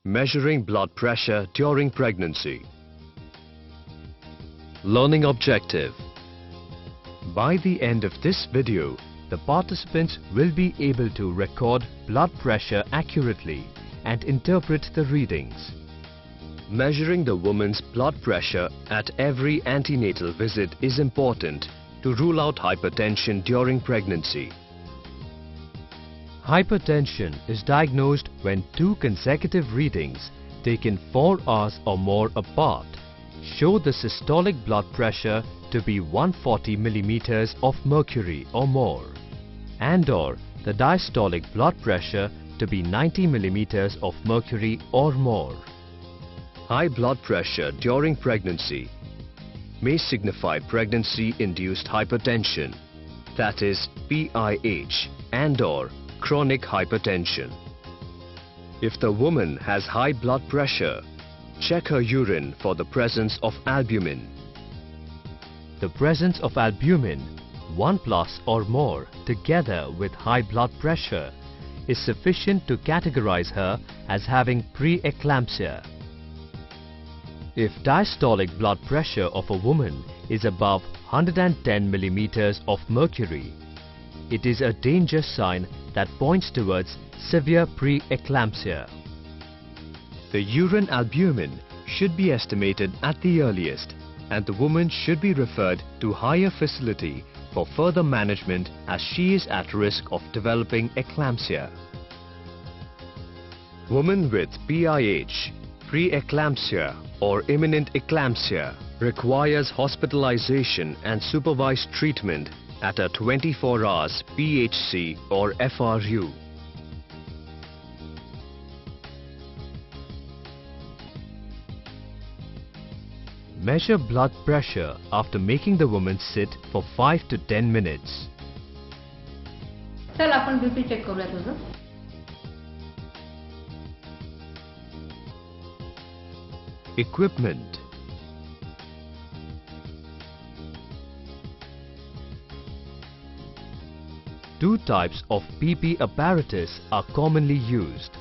Measuring blood pressure during pregnancy. Learning objective. By the end of this video, the participants will be able to record blood pressure accurately and interpret the readings. Measuring the woman's blood pressure at every antenatal visit is important to rule out hypertension during pregnancy. Hypertension is diagnosed when two consecutive readings taken 4 hours or more apart show the systolic blood pressure to be 140 millimeters of mercury or more, and/or the diastolic blood pressure to be 90 millimeters of mercury or more. High blood pressure during pregnancy may signify pregnancy-induced hypertension, that is PIH, and/or chronic hypertension. If the woman has high blood pressure, check her urine for the presence of albumin. The presence of albumin, 1+ or more, together with high blood pressure, is sufficient to categorize her as having preeclampsia. If diastolic blood pressure of a woman is above 110 millimeters of mercury, it is a danger sign that points towards severe preeclampsia. The urine albumin should be estimated at the earliest, and the woman should be referred to higher facility for further management as she is at risk of developing eclampsia. Woman with PIH, preeclampsia or imminent eclampsia requires hospitalization and supervised treatment at a 24 hours PHC or FRU. Measure blood pressure after making the woman sit for 5 to 10 minutes. चल आपण BP check करूया तुझं. Equipment. Two types of BP apparatus are commonly used: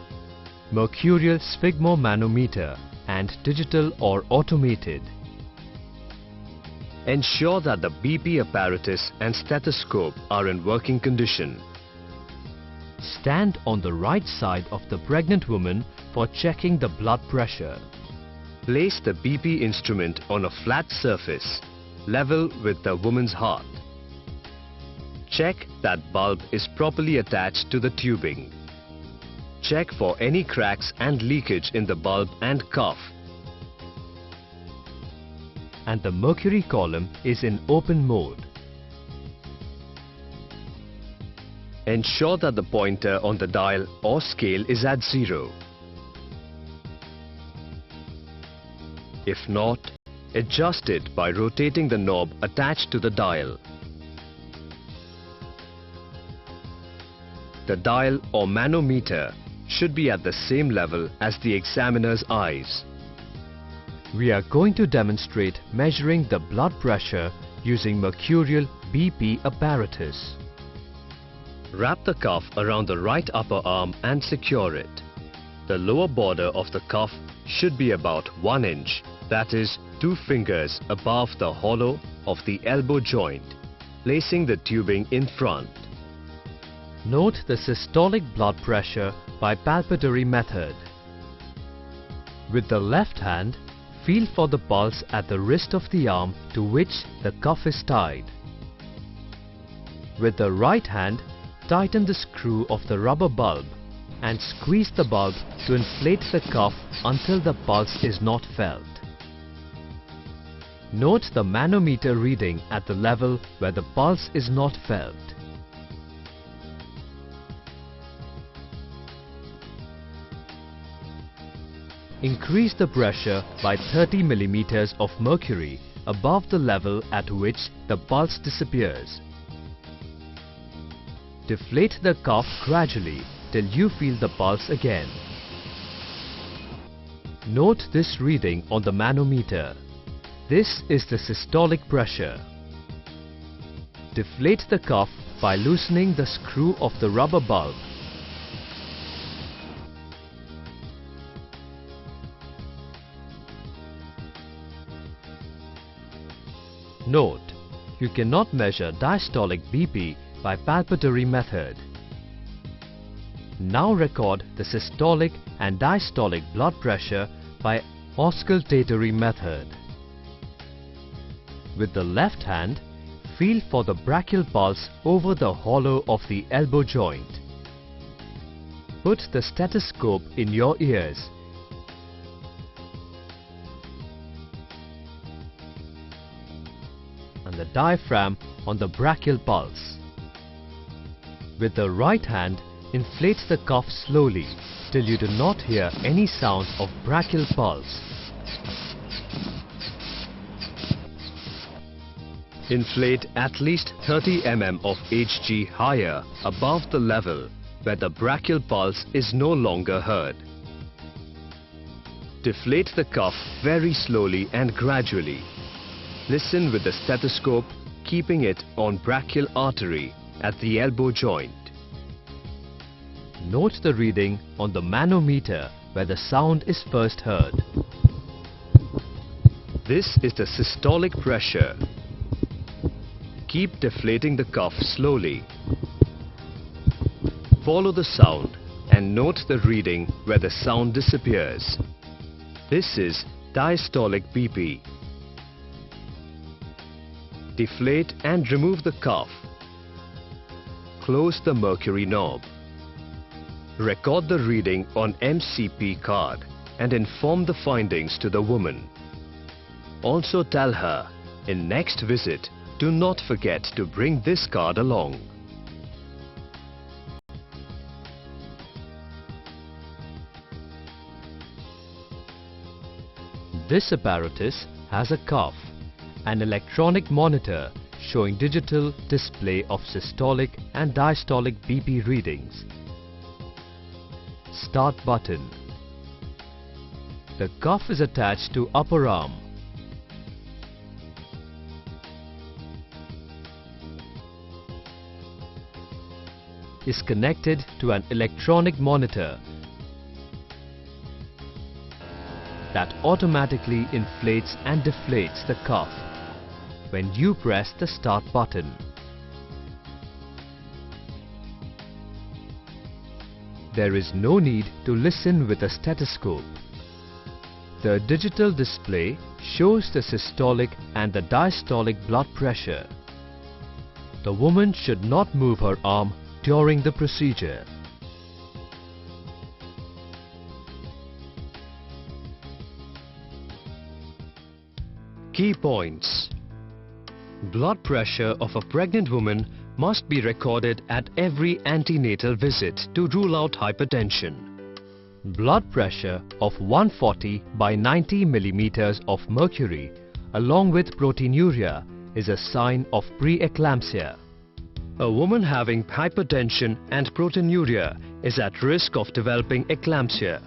mercurial sphygmomanometer and digital or automated. Ensure that the BP apparatus and stethoscope are in working condition. Stand on the right side of the pregnant woman for checking the blood pressure. Place the BP instrument on a flat surface, level with the woman's heart. Check that bulb is properly attached to the tubing. Check for any cracks and leakage in the bulb and cuff. And the mercury column is in open mode. Ensure that the pointer on the dial or scale is at 0. If not, adjust it by rotating the knob attached to the dial. The dial or manometer should be at the same level as the examiner's eyes. We are going to demonstrate measuring the blood pressure using mercurial BP apparatus. Wrap the cuff around the right upper arm and secure it. The lower border of the cuff should be about 1 inch, that is 2 fingers above the hollow of the elbow joint, placing the tubing in front. Note the systolic blood pressure by palpatory method. With the left hand, feel for the pulse at the wrist of the arm to which the cuff is tied. With the right hand, tighten the screw of the rubber bulb and squeeze the bulb to inflate the cuff until the pulse is not felt. Note the manometer reading at the level where the pulse is not felt. Increase the pressure by 30 millimeters of mercury above the level at which the pulse disappears. Deflate the cuff gradually till you feel the pulse again. Note this reading on the manometer. This is the systolic pressure. Deflate the cuff by loosening the screw of the rubber bulb. Note: you cannot measure diastolic BP by palpatory method. Now record the systolic and diastolic blood pressure by auscultatory method. With the left hand, feel for the brachial pulse over the hollow of the elbow joint. Put the stethoscope in your ears. And the diaphragm on the brachial pulse. With the right hand, inflate the cuff slowly till you do not hear any sound of brachial pulse. Inflate at least 30 mm of Hg higher above the level where the brachial pulse is no longer heard. Deflate the cuff very slowly and gradually. Listen with the stethoscope, keeping it on brachial artery at the elbow joint. Note the reading on the manometer where the sound is first heard. This is the systolic pressure. Keep deflating the cuff slowly. Follow the sound and note the reading where the sound disappears. This is diastolic BP. Deflate and remove the cuff. Close the mercury knob. Record the reading on MCP card and inform the findings to the woman. Also tell her, in next visit, do not forget to bring this card along. This apparatus has a cuff, an electronic monitor showing digital display of systolic and diastolic BP readings. Start button. The cuff is attached to upper arm. Is connected to an electronic monitor that automatically inflates and deflates the cuff when you press the start button. There is no need to listen with a stethoscope. The digital display shows the systolic and the diastolic blood pressure. The woman should not move her arm during the procedure. Key points. Blood pressure of a pregnant woman must be recorded at every antenatal visit to rule out hypertension. Blood pressure of 140 by 90 millimeters of mercury along with proteinuria is a sign of preeclampsia. A woman having hypertension and proteinuria is at risk of developing eclampsia.